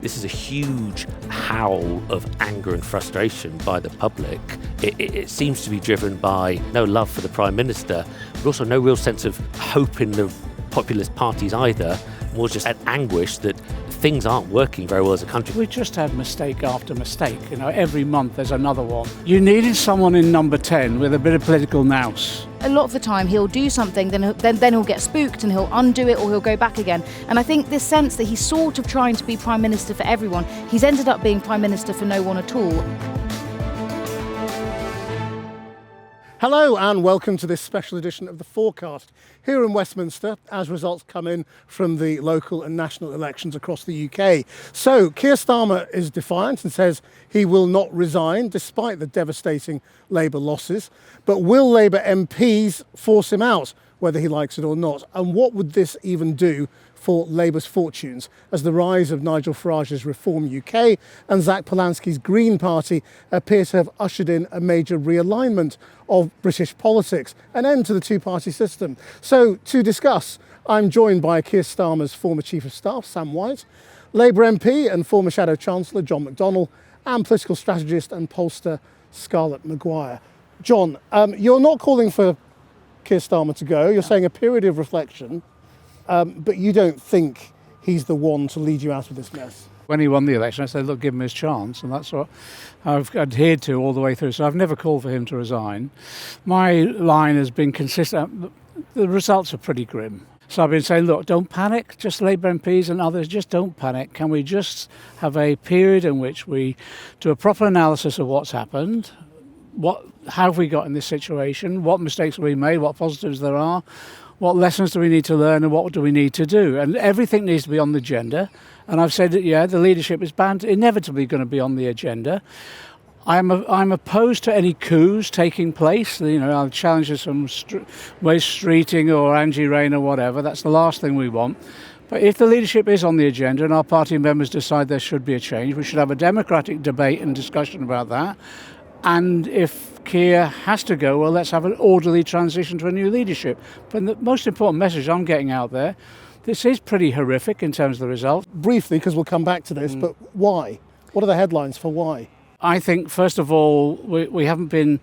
This is a huge howl of anger and frustration by the public. It seems to be driven by no love for the Prime Minister, but also no real sense of hope in the populist parties either, more just an anguish that things aren't working very well as a country. We just had mistake after mistake. Every month there's another one. You needed someone in number 10 with a bit of political nous. A lot of the time he'll do something, then he'll get spooked and he'll undo it or he'll go back again. And I think this sense that he's sort of trying to be Prime Minister for everyone, he's ended up being Prime Minister for no one at all. Hello and welcome to this special edition of the Fourcast here in Westminster as results come in from the local and national elections across the UK. So Keir Starmer is defiant and says he will not resign despite the devastating Labour losses. But will Labour MPs force him out, whether he likes it or not? And what would this even do for Labour's fortunes as the rise of Nigel Farage's Reform UK and Zach Polanski's Green Party appear to have ushered in a major realignment of British politics, an end to the two-party system. So to discuss, I'm joined by Keir Starmer's former Chief of Staff, Sam White, Labour MP and former Shadow Chancellor John McDonnell, and political strategist and pollster Scarlett Maguire. John, you're not calling for Keir Starmer to go, you're saying a period of reflection. But you don't think he's the one to lead you out of this mess? When he won the election, I said, look, give him his chance. And that's what I've adhered to all the way through. So I've never called for him to resign. My line has been consistent. The results are pretty grim. So I've been saying, look, don't panic. Just Labour MPs and others, just don't panic. Can we just have a period in which we do a proper analysis of what's happened? How have we got in this situation? What mistakes have we made? What positives there are? What lessons do we need to learn and what do we need to do? And everything needs to be on the agenda. And I've said that, the leadership is inevitably going to be on the agenda. I'm opposed to any coups taking place. I'll challenge some Wes Streeting or Angie Rain or whatever. That's the last thing we want. But if the leadership is on the agenda and our party members decide there should be a change, we should have a democratic debate and discussion about that. And if Keir has to go, well, let's have an orderly transition to a new leadership. But the most important message I'm getting out there, this is pretty horrific in terms of the results. Briefly, because we'll come back to this, but why? What are the headlines for why? I think, first of all, we haven't been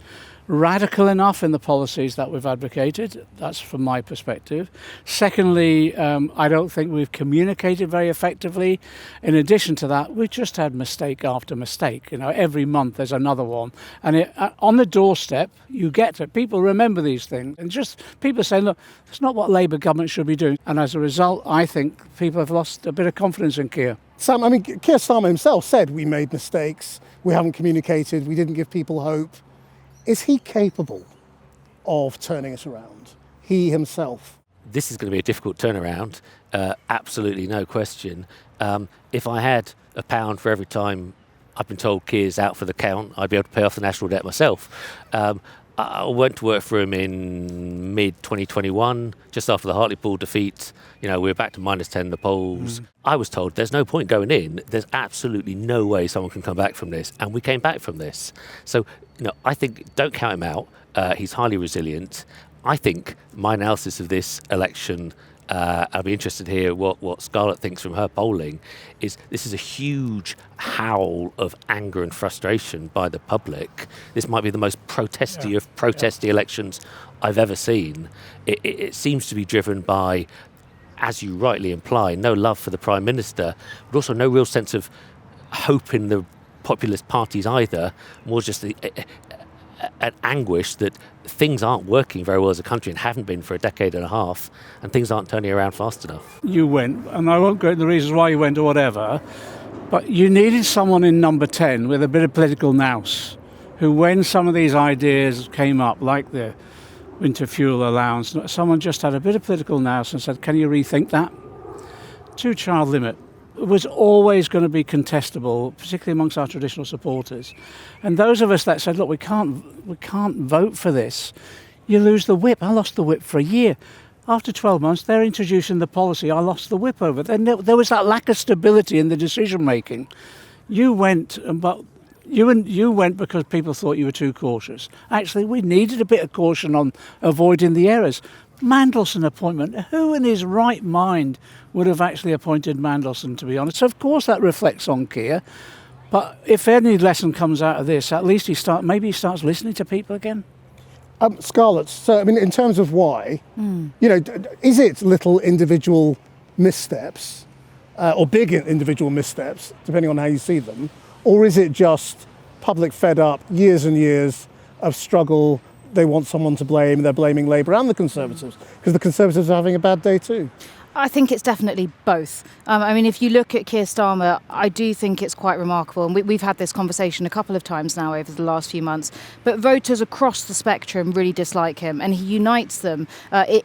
radical enough in the policies that we've advocated. That's from my perspective. Secondly, I don't think we've communicated very effectively. In addition to that, we've just had mistake after mistake. Every month there's another one. And on the doorstep, you get it. People remember these things. And just people saying, look, that's not what Labour government should be doing. And as a result, I think people have lost a bit of confidence in Keir. Sam, Keir Starmer himself said we made mistakes, we haven't communicated, we didn't give people hope. Is he capable of turning it around, he himself? This is going to be a difficult turnaround, absolutely no question. If I had £1 for every time I've been told Keir's out for the count, I'd be able to pay off the national debt myself. I went to work for him in mid-2021, just after the Hartlepool defeat. We were back to -10 in the polls. I was told there's no point going in. There's absolutely no way someone can come back from this. And we came back from this. So, I think don't count him out. He's highly resilient. I think my analysis of this election, I'll be interested to hear what Scarlett thinks from her polling, is this is a huge howl of anger and frustration by the public. This might be the most protesty elections I've ever seen. It seems to be driven by, as you rightly imply, no love for the Prime Minister, but also no real sense of hope in the populist parties either, more just an anguish that things aren't working very well as a country and haven't been for a decade and a half, and things aren't turning around fast enough. You went, and I won't go into the reasons why you went or whatever, but you needed someone in number 10 with a bit of political nous, who when some of these ideas came up, like the winter fuel allowance, someone just had a bit of political nous and said, can you rethink that? 2-child limit. It was always going to be contestable, particularly amongst our traditional supporters. And those of us that said, look, we can't vote for this, you lose the whip. I lost the whip for a year. After 12 months, they're introducing the policy I lost the whip over. Then there was that lack of stability in the decision-making. You went because people thought you were too cautious. Actually, we needed a bit of caution on avoiding the errors. Mandelson appointment, who in his right mind would have actually appointed Mandelson, to be honest. So of course that reflects on Keir. But if any lesson comes out of this, at least he starts listening to people again. Scarlett, so I mean, in terms of why, is it little individual missteps or big individual missteps, depending on how you see them, or is it just public fed up, years and years of struggle? They want someone to blame. They're blaming Labour and the Conservatives because the Conservatives are having a bad day too. I think it's definitely both. I mean, if you look at Keir Starmer, I do think it's quite remarkable. And we've had this conversation a couple of times now over the last few months. But voters across the spectrum really dislike him. And he unites them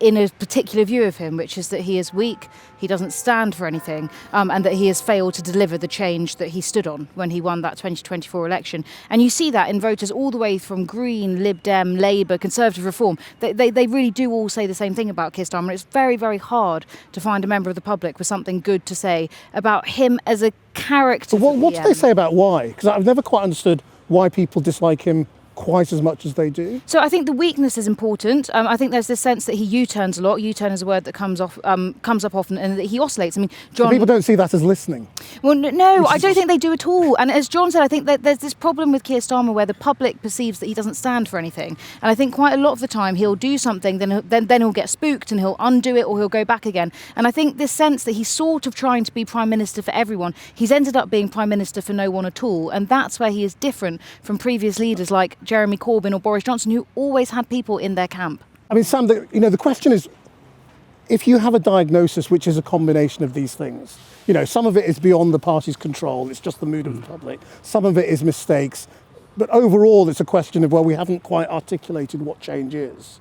in a particular view of him, which is that he is weak, he doesn't stand for anything, and that he has failed to deliver the change that he stood on when he won that 2024 election. And you see that in voters all the way from Green, Lib Dem, Labour, Conservative Reform. They really do all say the same thing about Keir Starmer. It's very, very hard to find a member of the public with something good to say about him as a character. But what do they say about why? Because I've never quite understood why people dislike him quite as much as they do. So I think the weakness is important. I think there's this sense that he U-turns a lot. U-turn is a word that comes up often, and that he oscillates. I mean, John. So people don't see that as listening. Well, no, I don't think they do at all. And as John said, I think that there's this problem with Keir Starmer where the public perceives that he doesn't stand for anything. And I think quite a lot of the time he'll do something, then he'll get spooked and he'll undo it or he'll go back again. And I think this sense that he's sort of trying to be Prime Minister for everyone, he's ended up being Prime Minister for no one at all. And that's where he is different from previous leaders like Jeremy Corbyn or Boris Johnson, who always had people in their camp. I mean, Sam, the question is, if you have a diagnosis which is a combination of these things, some of it is beyond the party's control, it's just the mood of the public, some of it is mistakes, but overall it's a question of, well, we haven't quite articulated what change is.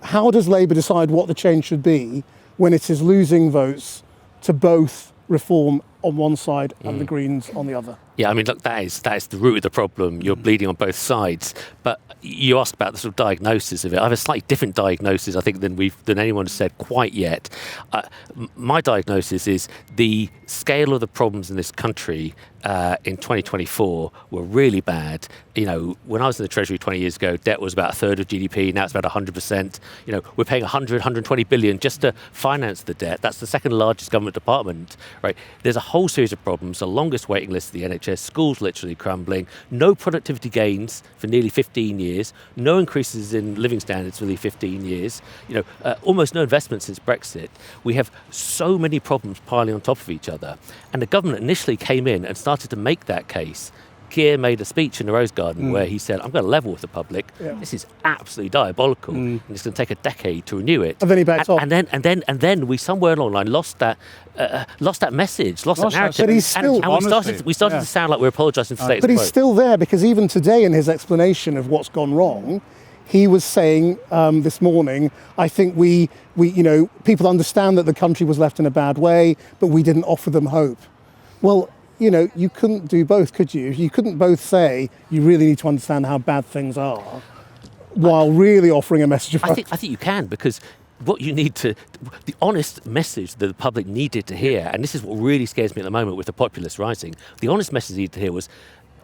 How does Labour decide what the change should be when it is losing votes to both Reform on one side and the Greens on the other? Yeah, I mean, look, that is the root of the problem. You're bleeding on both sides. But you asked about the sort of diagnosis of it. I have a slightly different diagnosis, I think, than anyone has said quite yet. My diagnosis is the scale of the problems in this country in 2024 were really bad. When I was in the Treasury 20 years ago, debt was about a third of GDP. Now it's about 100%. We're paying 120 billion just to finance the debt. That's the second largest government department, right? There's a whole series of problems, the longest waiting list of the NHS, schools literally crumbling, no productivity gains for nearly 15 years, no increases in living standards for nearly 15 years, almost no investment since Brexit. We have so many problems piling on top of each other. And the government initially came in and started to make that case. Keir made a speech in the Rose Garden where he said, I'm going to level with the public. Yeah. This is absolutely diabolical, and it's going to take a decade to renew it. And then he backed off. And then we somewhere along the line lost that message, lost that narrative. But he's still, we started to sound like we're apologising for status quo. But he's still there, because even today in his explanation of what's gone wrong, he was saying this morning, I think we people understand that the country was left in a bad way, but we didn't offer them hope. Well, you couldn't do both, could you? You couldn't both say you really need to understand how bad things are while really offering a message of hope. I think you can, because what you need the honest message that the public needed to hear, and this is what really scares me at the moment with the populists rising, the honest message they needed to hear was,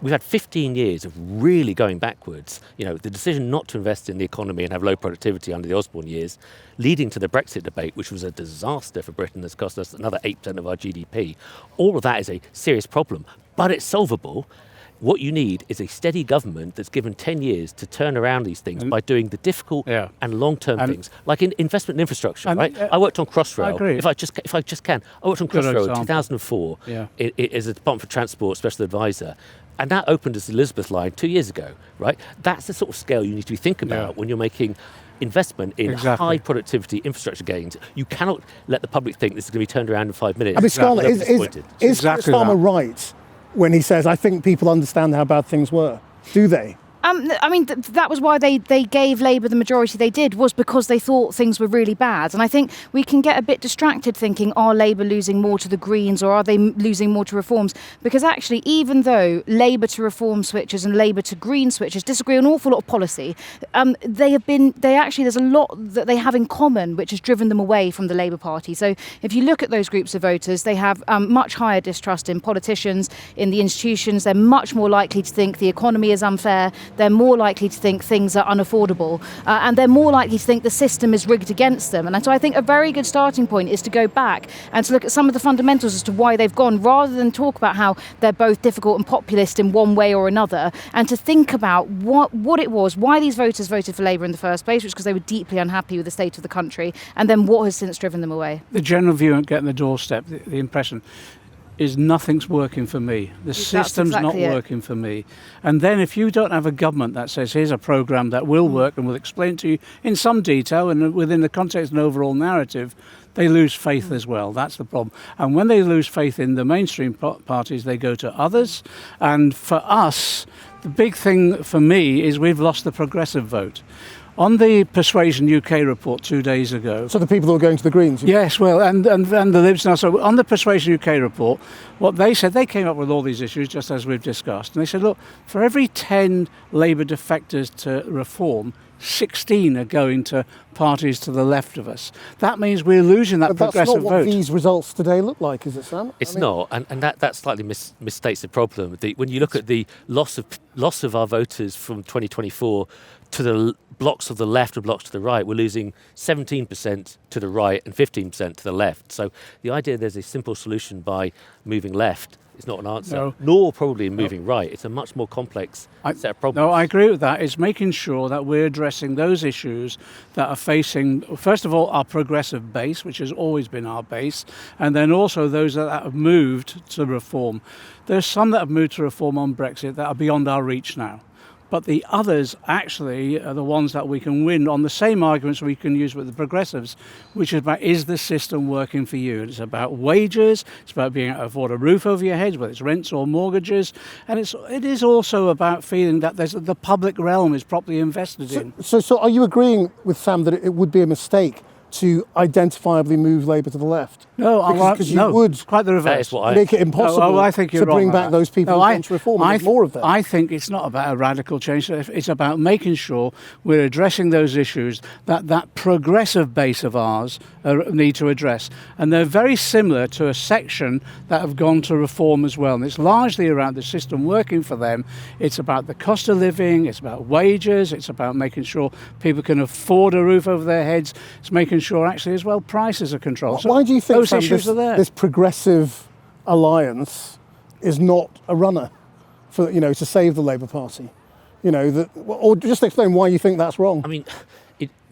we've had 15 years of really going backwards. The decision not to invest in the economy and have low productivity under the Osborne years, leading to the Brexit debate, which was a disaster for Britain, that's cost us another 8% of our GDP. All of that is a serious problem, but it's solvable. What you need is a steady government that's given 10 years to turn around these things by doing the difficult and long-term things, like in investment in infrastructure, right? I worked on Crossrail. I agree. If I just can, I worked on Crossrail in 2004 as a Department for Transport Special Advisor. And that opened as the Elizabeth line 2 years ago, right? That's the sort of scale you need to be thinking about when you're making investment in high productivity infrastructure gains. You cannot let the public think this is going to be turned around in 5 minutes. I mean, Scarlett, is Starmer right when he says, I think people understand how bad things were? Do they? That was why they gave Labour the majority they did, was because they thought things were really bad. And I think we can get a bit distracted thinking, are Labour losing more to the Greens or are they losing more to Reforms? Because actually, even though Labour to Reform switchers and Labour to Green switchers disagree on an awful lot of policy, there's a lot that they have in common which has driven them away from the Labour Party. So if you look at those groups of voters, they have much higher distrust in politicians, in the institutions. They're much more likely to think the economy is unfair. they're more likely to think things are unaffordable, and they're more likely to think the system is rigged against them. And so I think a very good starting point is to go back and to look at some of the fundamentals as to why they've gone, rather than talk about how they're both difficult and populist in one way or another, and to think about what it was, why these voters voted for Labour in the first place, which is because they were deeply unhappy with the state of the country, and then what has since driven them away. The general view at getting the doorstep, the impression is nothing's working for me. The system's exactly not working for me. And then if you don't have a government that says, here's a programme that will work and will explain to you in some detail and within the context and overall narrative, they lose faith as well. That's the problem. And when they lose faith in the mainstream parties, they go to others. And for us, the big thing for me is we've lost the progressive vote. On the Persuasion UK report 2 days ago... So the people who are going to the Greens? Yes, well, and the Libs now. So on the Persuasion UK report, what they said, they came up with all these issues, just as we've discussed. And they said, look, for every 10 Labour defectors to reform, 16 are going to parties to the left of us. That means we're losing that progressive vote. But that's not what these results today look like, is it, Sam? It's not, and that slightly misstates the problem. When you look at the loss of our voters from 2024 to the blocks of the left and blocks to the right, we're losing 17% to the right and 15% to the left. So the idea there's a simple solution by moving left is not an answer, nor probably moving right. It's a much more complex set of problems. No, I agree with that. It's making sure that we're addressing those issues that are facing, first of all, our progressive base, which has always been our base, and then also those that have moved to reform. There's some that have moved to reform on Brexit that are beyond our reach now. But the others actually are the ones that we can win on the same arguments we can use with the progressives, which is about, is the system working for you? It's about wages, it's about being able to afford a roof over your heads, whether it's rents or mortgages, and it is also about feeling that the public realm is properly invested in. So are you agreeing with Sam that it would be a mistake to identifiably move Labour to the left? No, because you would quite the reverse. That is what make it impossible I think you're to bring wrong back those people who want to reform and more of them. I think it's not about a radical change. It's about making sure we're addressing those issues that progressive base of ours need to address. And they're very similar to a section that have gone to reform as well. And it's largely around the system working for them. It's about the cost of living. It's about wages. It's about making sure people can afford a roof over their heads. It's making sure actually as well prices are controlled. Why do you think those issues are there? This progressive alliance is not a runner for to save the Labour Party? Or just explain why you think that's wrong. I mean,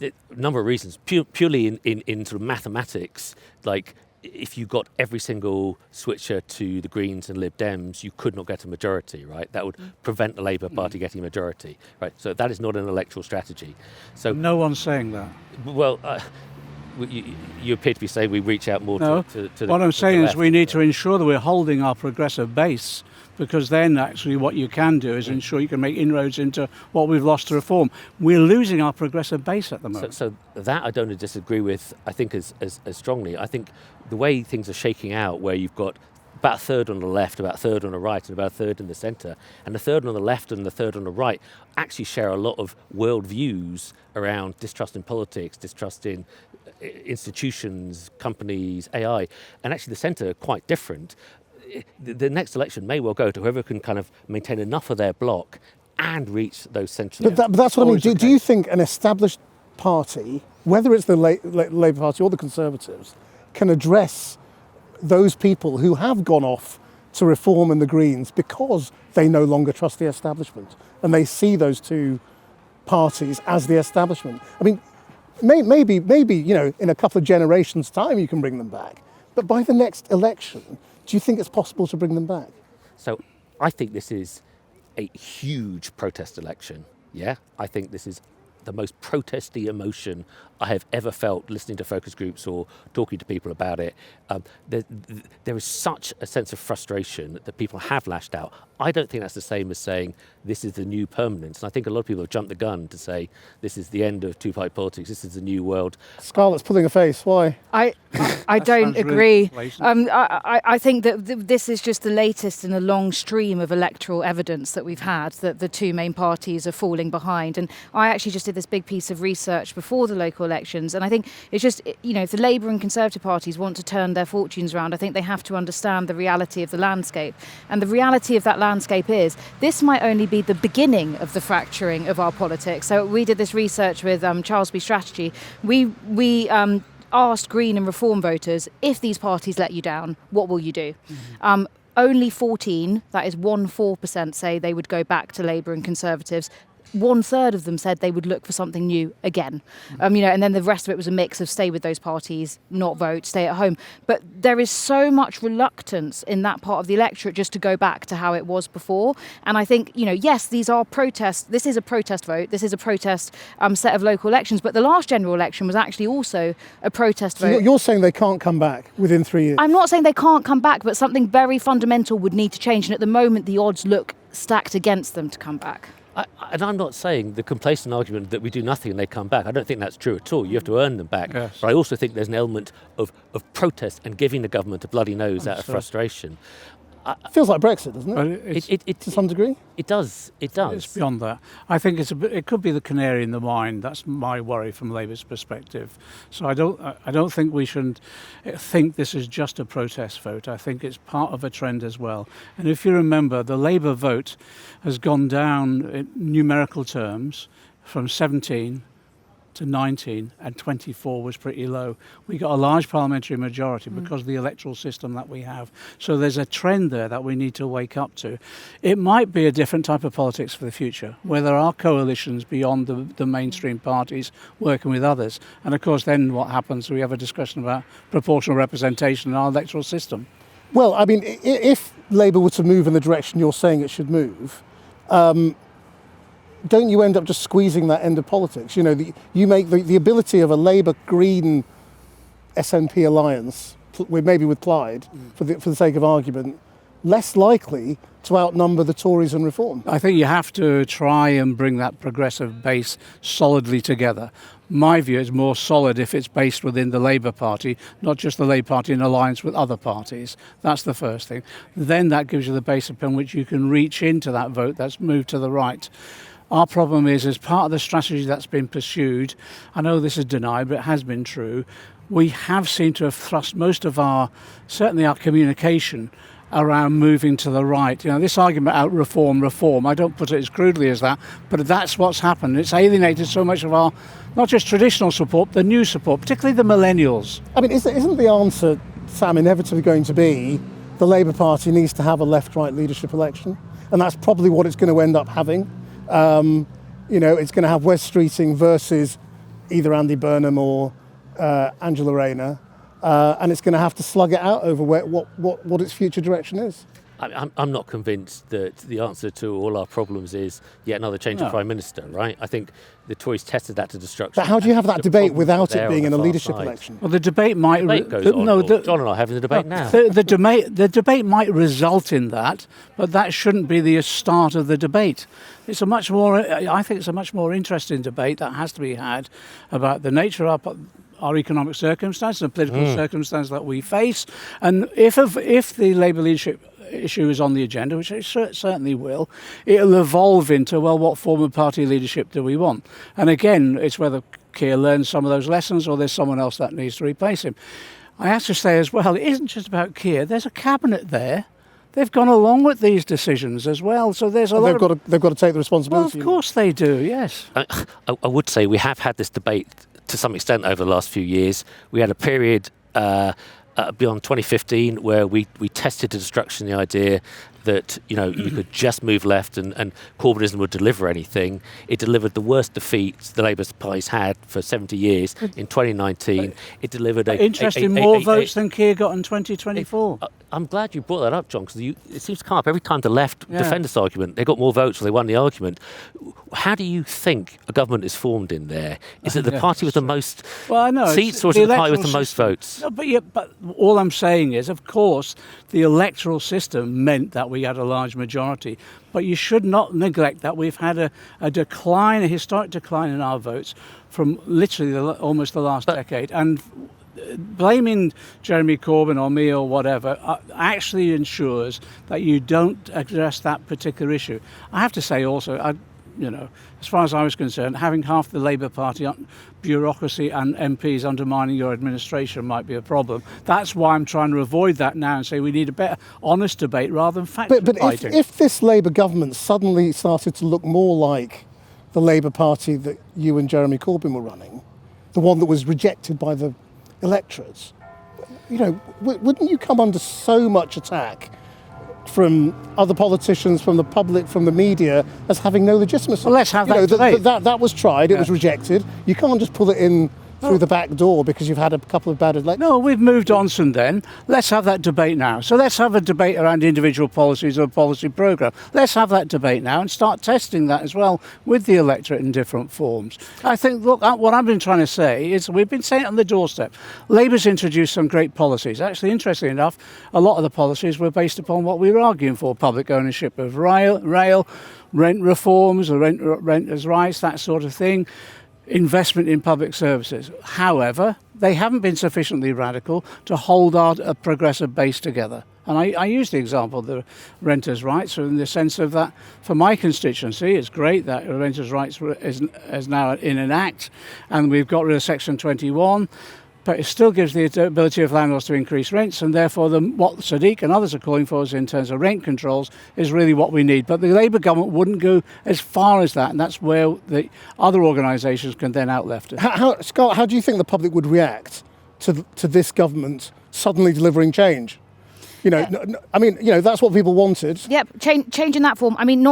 a number of reasons. Purely in sort of mathematics, like if you got every single switcher to the Greens and Lib Dems, you could not get a majority, right? That would prevent the Labour Party getting a majority, right? So that is not an electoral strategy. So no one's saying that. Well, you appear to be saying we reach out more to the what I'm saying left, is we need to ensure that we're holding our progressive base, because then actually what you can do is ensure you can make inroads into what we've lost to reform. We're losing our progressive base at the moment. So that I don't disagree with, I think, as strongly. I think the way things are shaking out, where you've got about a third on the left, about a third on the right, and about a third in the centre, and the third on the left and the third on the right actually share a lot of world views around distrust in politics, distrust in institutions, companies, AI, and actually the centre are quite different. The next election may well go to whoever can kind of maintain enough of their bloc and reach those central. But that's what I mean. Do you think an established party, whether it's the Labour Party or the Conservatives, can address those people who have gone off to reform and the Greens because they no longer trust the establishment and they see those two parties as the establishment? I mean, maybe in a couple of generations' time you can bring them back, but by the next election, do you think it's possible to bring them back? So I think this is a huge protest election. Yeah, I think this is the most protesty emotion I have ever felt listening to focus groups or talking to people about it. There is such a sense of frustration that people have lashed out. I don't think that's the same as saying this is the new permanence. And I think a lot of people have jumped the gun to say this is the end of two-party politics, this is the new world. Scarlett's pulling a face. Why? I don't agree. I think that this is just the latest in a long stream of electoral evidence that we've had, that the two main parties are falling behind. And I actually just did this big piece of research before the local elections. And I think it's just, if the Labour and Conservative parties want to turn their fortunes around, I think they have to understand the reality of the landscape. And the reality of that landscape is this might only be the beginning of the fracturing of our politics. So we did this research with Charles B. Strategy. We asked Green and Reform voters, if these parties let you down, what will you do? Only 14, that is 1.4%, say they would go back to Labour and Conservatives. 1/3 of them said they would look for something new again. And then the rest of it was a mix of stay with those parties, not vote, stay at home. But there is so much reluctance in that part of the electorate just to go back to how it was before. And I think, yes, these are protests. This is a protest vote. This is a protest set of local elections. But the last general election was actually also a protest vote. So you're saying they can't come back within 3 years? I'm not saying they can't come back, but something very fundamental would need to change. And at the moment, the odds look stacked against them to come back. And I'm not saying the complacent argument that we do nothing and they come back. I don't think that's true at all. You have to earn them back. Yes. But I also think there's an element of protest and giving the government a bloody nose out of frustration. It feels like Brexit, doesn't it? It to some degree? It does. It does. It's beyond that. I think it could be the canary in the mine. That's my worry from Labour's perspective. So I don't think we should think this is just a protest vote. I think it's part of a trend as well. And if you remember, the Labour vote has gone down in numerical terms from 17 to 19, and 24 was pretty low. We got a large parliamentary majority because of the electoral system that we have. So there's a trend there that we need to wake up to. It might be a different type of politics for the future, where there are coalitions beyond the mainstream parties working with others. And of course, then what happens? We have a discussion about proportional representation in our electoral system. Well, I mean, if Labour were to move in the direction you're saying it should move, don't you end up just squeezing that end of politics? You make the ability of a Labour-Green SNP alliance, maybe with Clyde, for the sake of argument, less likely to outnumber the Tories and Reform. I think you have to try and bring that progressive base solidly together. My view is more solid if it's based within the Labour Party, not just the Labour Party in alliance with other parties. That's the first thing. Then that gives you the base upon which you can reach into that vote that's moved to the right. Our problem is, as part of the strategy that's been pursued, I know this is denied, but it has been true, we have seemed to have thrust most of certainly our communication around moving to the right. This argument about reform, I don't put it as crudely as that, but that's what's happened. It's alienated so much of our, not just traditional support, the new support, particularly the millennials. I mean, isn't the answer, Sam, inevitably going to be the Labour Party needs to have a left-right leadership election? And that's probably what it's going to end up having. It's going to have Wes Streeting versus either Andy Burnham or Angela Rayner, and it's going to have to slug it out over what its future direction is. I'm not convinced that the answer to all our problems is yet another change of Prime Minister, right? I think the Tories tested that to destruction. But how do you have that debate without it being in a leadership election? Well, the debate might... John and I are having the debate now. The debate might result in that, but that shouldn't be the start of the debate. I think it's a much more interesting debate that has to be had about the nature of our economic circumstances, the political circumstances that we face, and if the Labour leadership issue is on the agenda, which it certainly will, it'll evolve into, what form of party leadership do we want? And again, it's whether Keir learns some of those lessons or there's someone else that needs to replace him. I have to say as well, it isn't just about Keir. There's a cabinet there. They've gone along with these decisions as well, so there's they've got to take the responsibility. Well, of course they do, yes. I would say we have had this debate to some extent over the last few years. We had a period beyond 2015 where we tested to destruction the idea that you could just move left and Corbynism would deliver anything. It delivered the worst defeat the Labour Party's had for 70 years in 2019. It delivered more votes than Keir got in 2024. I'm glad you brought that up, John, because it seems to come up every time the left defend this argument. They got more votes or they won the argument. How do you think a government is formed in there? Is it the party with the most seats or is it the party with the most votes? No, but all I'm saying is, of course, the electoral system meant that we had a large majority. But you should not neglect that we've had a decline, a historic decline in our votes from literally almost the last decade. And blaming Jeremy Corbyn or me or whatever actually ensures that you don't address that particular issue. I have to say also, as far as I was concerned, having half the Labour Party bureaucracy and MPs undermining your administration might be a problem. That's why I'm trying to avoid that now and say we need a better, honest debate rather than fact fighting. But if this Labour government suddenly started to look more like the Labour Party that you and Jeremy Corbyn were running, the one that was rejected by the electorates, wouldn't you come under so much attack from other politicians, from the public, from the media, as having no legitimacy? Well, let's have that debate. That was tried, it was rejected. You can't just pull it in through the back door because you've had a couple of bad elections. No, we've moved on from then. Let's have that debate now. So let's have a debate around individual policies or policy programme. Let's have that debate now and start testing that as well with the electorate in different forms. I think, look, what I've been trying to say is we've been saying it on the doorstep. Labour's introduced some great policies. Actually, interestingly enough, a lot of the policies were based upon what we were arguing for: public ownership of rail, rent reforms, renters' rights, that sort of thing. Investment in public services. However, they haven't been sufficiently radical to hold a progressive base together. And I use the example of the renters' rights in the sense of that for my constituency, it's great that renters' rights is now in an act and we've got rid of Section 21. But it still gives the ability of landlords to increase rents, and therefore what Sadiq and others are calling for is in terms of rent controls is really what we need. But the Labour government wouldn't go as far as that, and that's where the other organisations can then outlift it. Scott, how do you think the public would react to this government suddenly delivering change? That's what people wanted. Yep, change in that form. I mean,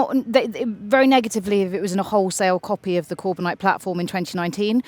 very negatively if it was in a wholesale copy of the Corbynite platform in 2019.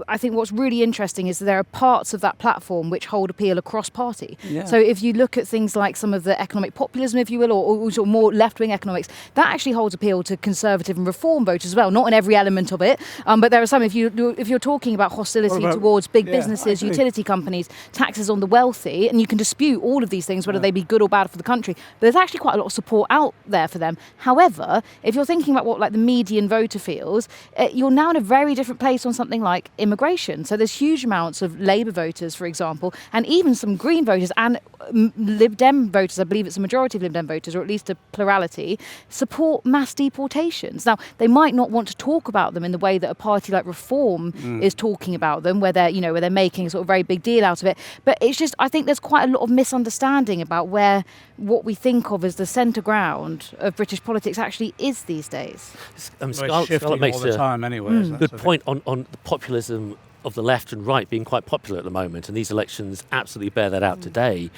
I think what's really interesting is that there are parts of that platform which hold appeal across party. Yeah. So if you look at things like some of the economic populism, if you will, or more left-wing economics, that actually holds appeal to conservative and reform voters as well. Not in every element of it, but there are some. If you're talking about hostility towards big businesses, utility companies, taxes on the wealthy, and you can dispute all of these things, whether they be good or bad for the country, but there's actually quite a lot of support out there for them. However, if you're thinking about what the median voter feels, you're now in a very different place on something like immigration. So there's huge amounts of Labour voters, for example, and even some Green voters and Lib Dem voters, I believe it's a majority of Lib Dem voters, or at least a plurality, support mass deportations. Now, they might not want to talk about them in the way that a party like Reform is talking about them, where they're making a sort of very big deal out of it. But it's just, I think there's quite a lot of misunderstanding about where what we think of as the centre ground of British politics actually is these days. Scarlett makes all the time anyway. Good point on the populism of the left and right being quite popular at the moment, and these elections absolutely bear that out today.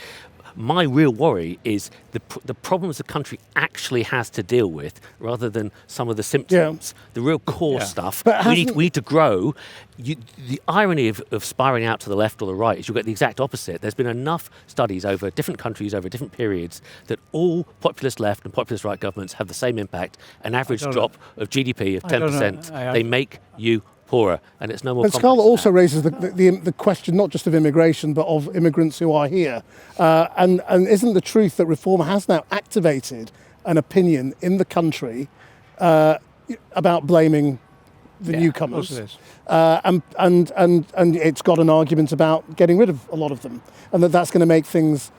My real worry is the problems the country actually has to deal with, rather than some of the symptoms, the real core stuff. We need to grow. The irony of spiraling out to the left or the right is you'll get the exact opposite. There's been enough studies over different countries, over different periods, that all populist left and populist right governments have the same impact, an average drop of GDP of 10%. They make you poorer, and it's no more. And Scarlett also raises the question not just of immigration, but of immigrants who are here. And isn't the truth that Reform has now activated an opinion in the country about blaming the newcomers? And it's got an argument about getting rid of a lot of them, and that's going to make things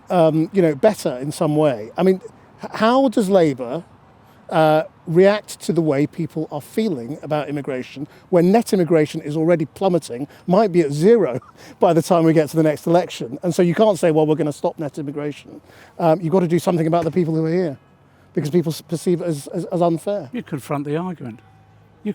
better in some way. I mean, how does Labour react to the way people are feeling about immigration when net immigration is already plummeting, might be at zero by the time we get to the next election? And so you can't say, well, we're going to stop net immigration. You've got to do something about the people who are here, because people perceive it as unfair. You confront the argument. You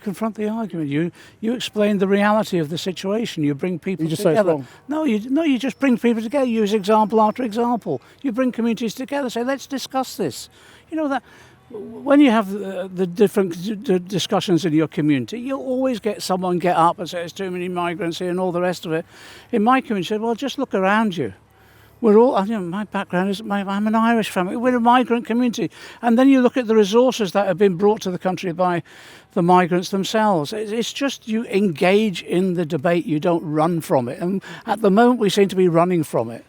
explain the reality of the situation. You bring people together. Say it's wrong. No, you just bring people together. You use example after example. You bring communities together. Say, let's discuss this. That when you have the different discussions in your community, you'll always get someone get up and say there's too many migrants here and all the rest of it. In my community, well, just look around you. We're all, my background is, I'm an Irish family. We're a migrant community. And then you look at the resources that have been brought to the country by the migrants themselves. It's just you engage in the debate, you don't run from it. And at the moment, we seem to be running from it.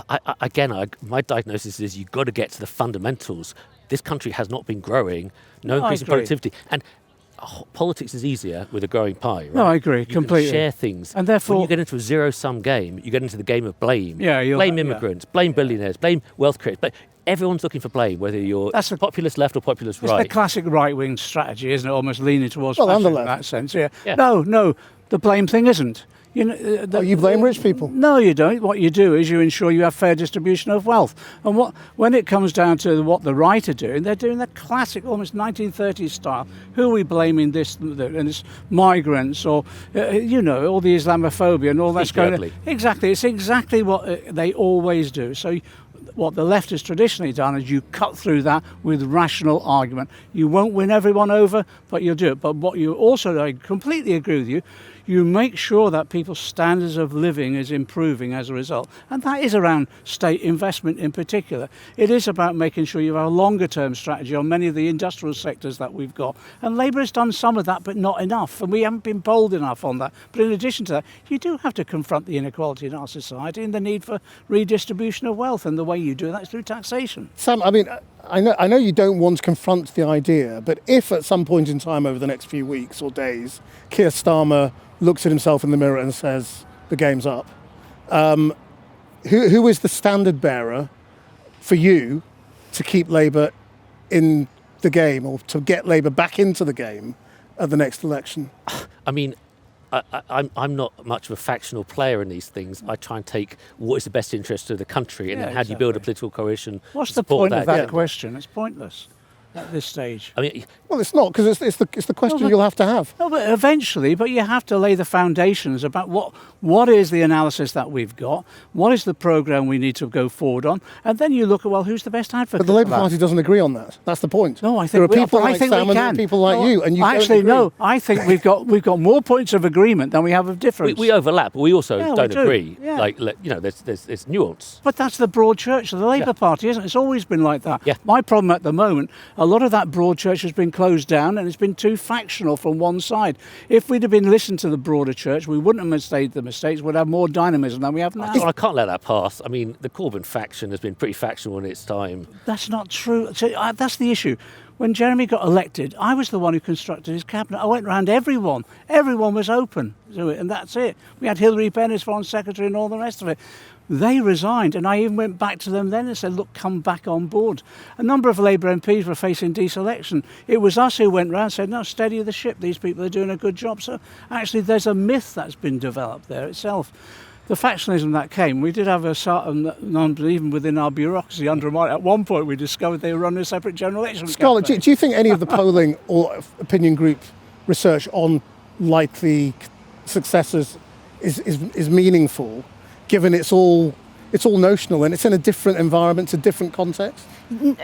My diagnosis is you've got to get to the fundamentals. This country has not been growing, no increase in productivity. And politics is easier with a growing pie, right? No, I agree, completely. You can share things. And therefore, when you get into a zero-sum game, you get into the game of blame. Blame immigrants, blame billionaires, blame wealth creators. everyone's looking for blame, whether you're That's a- populist left or populist It's right. the classic right-wing strategy, isn't it? Almost leaning towards Well, and the fascism in left. that sense. Yeah. Yeah. No, the blame thing isn't. You know, You blame rich people. No, you don't. What you do is you ensure you have fair distribution of wealth. And when it comes down to what the right are doing, they're doing the classic, almost 1930s style. Who are we blaming this? And it's migrants or, all the Islamophobia and all that's Speak going ugly. on. Exactly. It's exactly what they always do. So what the left has traditionally done is you cut through that with rational argument. You won't win everyone over, but you'll do it. But what you also, I completely agree with you, you make sure that people's standards of living is improving as a result. And that is around state investment in particular. It is about making sure you have a longer term strategy on many of the industrial sectors that we've got. And Labour has done some of that, but not enough. And we haven't been bold enough on that. But in addition to that, you do have to confront the inequality in our society and the need for redistribution of wealth. And the way you do that is through taxation. Sam, I mean, I know you don't want to confront the idea, but if at some point in time over the next few weeks or days, Keir Starmer looks at himself in the mirror and says, the game's up, who is the standard bearer for you to keep Labour in the game or to get Labour back into the game at the next election? I mean, I'm not much of a factional player in these things. I try and take what is the best interest of the country, and Yeah, then how do you build a exactly. political coalition? What's to the support point of that Yeah. question? It's pointless at this stage. I mean, Well, it's not, because it's the question but- you'll have to have. No, but eventually, you have to lay the foundations about what is the analysis that we've got, what is the programme we need to go forward on, and then you look at, well, who's the best advocate But the Labour for that? Party doesn't agree on that. That's the point. No, I think there are we- people but I like think Sam we and there are can. people like No, you, and you actually, don't agree. no. I think we've got more points of agreement than we have of difference. we overlap, but we also Yeah, we don't do. agree. Yeah. There's nuance. But that's the broad church of the Labour Yeah. Party, isn't it? It's always been like that. Yeah. My problem at the moment, a lot of that broad church has been closed down and it's been too factional from one side. If we'd have been listened to the broader church, we wouldn't have made the mistakes, we'd have more dynamism than we have now. I can't let that pass. I mean, the Corbyn faction has been pretty factional in its time. That's not true. So, that's the issue. When Jeremy got elected, I was the one who constructed his cabinet. I went round everyone. Everyone was open to it, and that's it. We had Hilary Benn as Foreign Secretary and all the rest of it. They resigned, and I even went back to them then and said, look, come back on board. A number of Labour MPs were facing deselection. It was us who went round and said, no, steady the ship. These people are doing a good job. So actually, there's a myth that's been developed there itself. The factionalism that came, we did have even within our bureaucracy undermined. At one point, we discovered they were running a separate general election. Scarlett, campaign. do you think any of the polling or opinion group research on likely successors is meaningful, given it's all notional and it's in a different environment, a different context?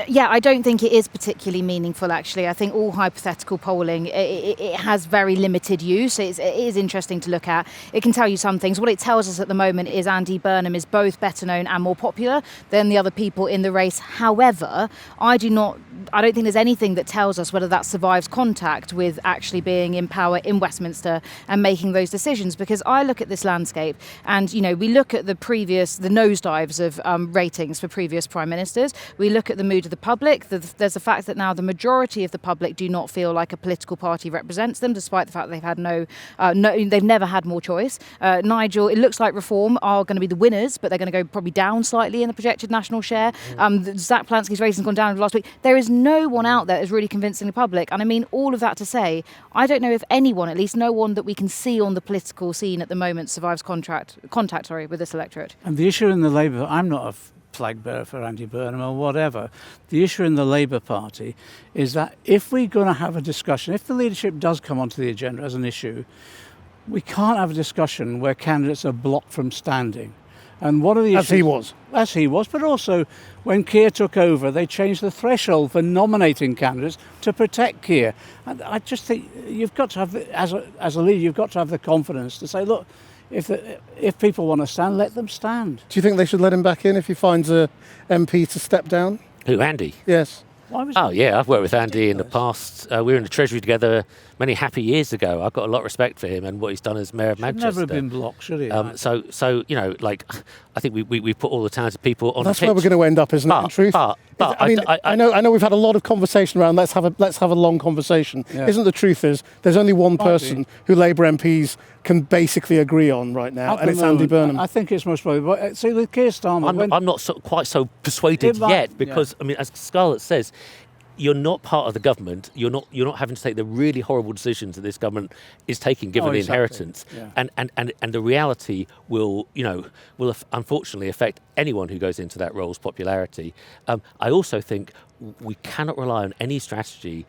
Yeah, I don't think it is particularly meaningful, actually. I think all hypothetical polling, it has very limited use. It is interesting to look at. It can tell you some things. What it tells us at the moment is Andy Burnham is both better known and more popular than the other people in the race. However, I don't think there's anything that tells us whether that survives contact with actually being in power in Westminster and making those decisions. Because I look at this landscape and, we look at the nosedives of ratings for previous prime ministers. We look at the mood of the public. There's the fact that now the majority of the public do not feel like a political party represents them, despite the fact they've had they've never had more choice. Nigel, it looks like Reform are going to be the winners, but they're going to go probably down slightly in the projected national share. Zach Polanski's rating has gone down over last week. There is no one out there that's really convincing the public. And I mean, all of that to say, I don't know if anyone, at least no one that we can see on the political scene at the moment, survives contact with this electorate. And the issue in the Labour, I'm not a flag bearer for Andy Burnham or whatever. The issue in the Labour Party is that if we're going to have a discussion, if the leadership does come onto the agenda as an issue, we can't have a discussion where candidates are blocked from standing. And one of the As he was. But also when Keir took over, they changed the threshold for nominating candidates to protect Keir. And I just think you've got to have, as a leader, you've got to have the confidence to say, look, if people want to stand, let them stand. Do you think they should let him back in if he finds a MP to step down? Who, Andy? Yes. Why was Oh, yeah, I've worked with Andy in the past. We were in the Treasury together many happy years ago. I've got a lot of respect for him and what he's done as mayor of Manchester. Never have been blocked, should he? So I think we put all the talented people on. That's the pitch. where we're going to end up, isn't it? In truth, but I know we've had a lot of conversation around. Let's have a long conversation. Yeah. Isn't the truth is there's only one person who Labour MPs can basically agree on right now, and it's Andy Burnham. I think it's most probably. But see, with Keir Starmer, I'm not quite so persuaded yet because I mean, as Scarlett says, you're not part of the government. You're not having to take the really horrible decisions that this government is taking, given the inheritance. Yeah. And the reality will unfortunately affect anyone who goes into that role's popularity. I also think we cannot rely on any strategy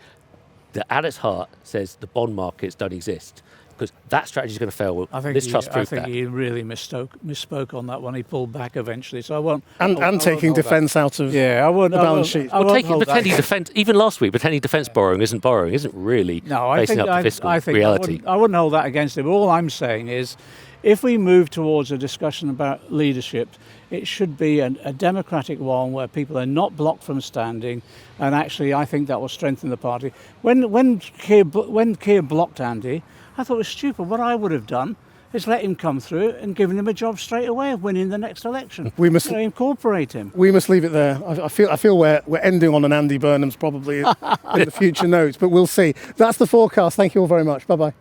that at its heart says the bond markets don't exist, because that strategy is going to fail. This trust proved that. I think he really misspoke on that one. He pulled back eventually, so I won't. And taking defence out of the balance sheet. Pretending defence, even last week, pretending defence borrowing isn't really facing up to fiscal reality. I wouldn't hold that against him. All I'm saying is, if we move towards a discussion about leadership, it should be a democratic one where people are not blocked from standing, and actually I think that will strengthen the party. When Keir blocked Andy, I thought it was stupid. What I would have done is let him come through and given him a job straight away of winning the next election. We must incorporate him. We must leave it there. I feel we're ending on an Andy Burnham's probably in the future notes, but we'll see. That's the forecast. Thank you all very much. Bye bye.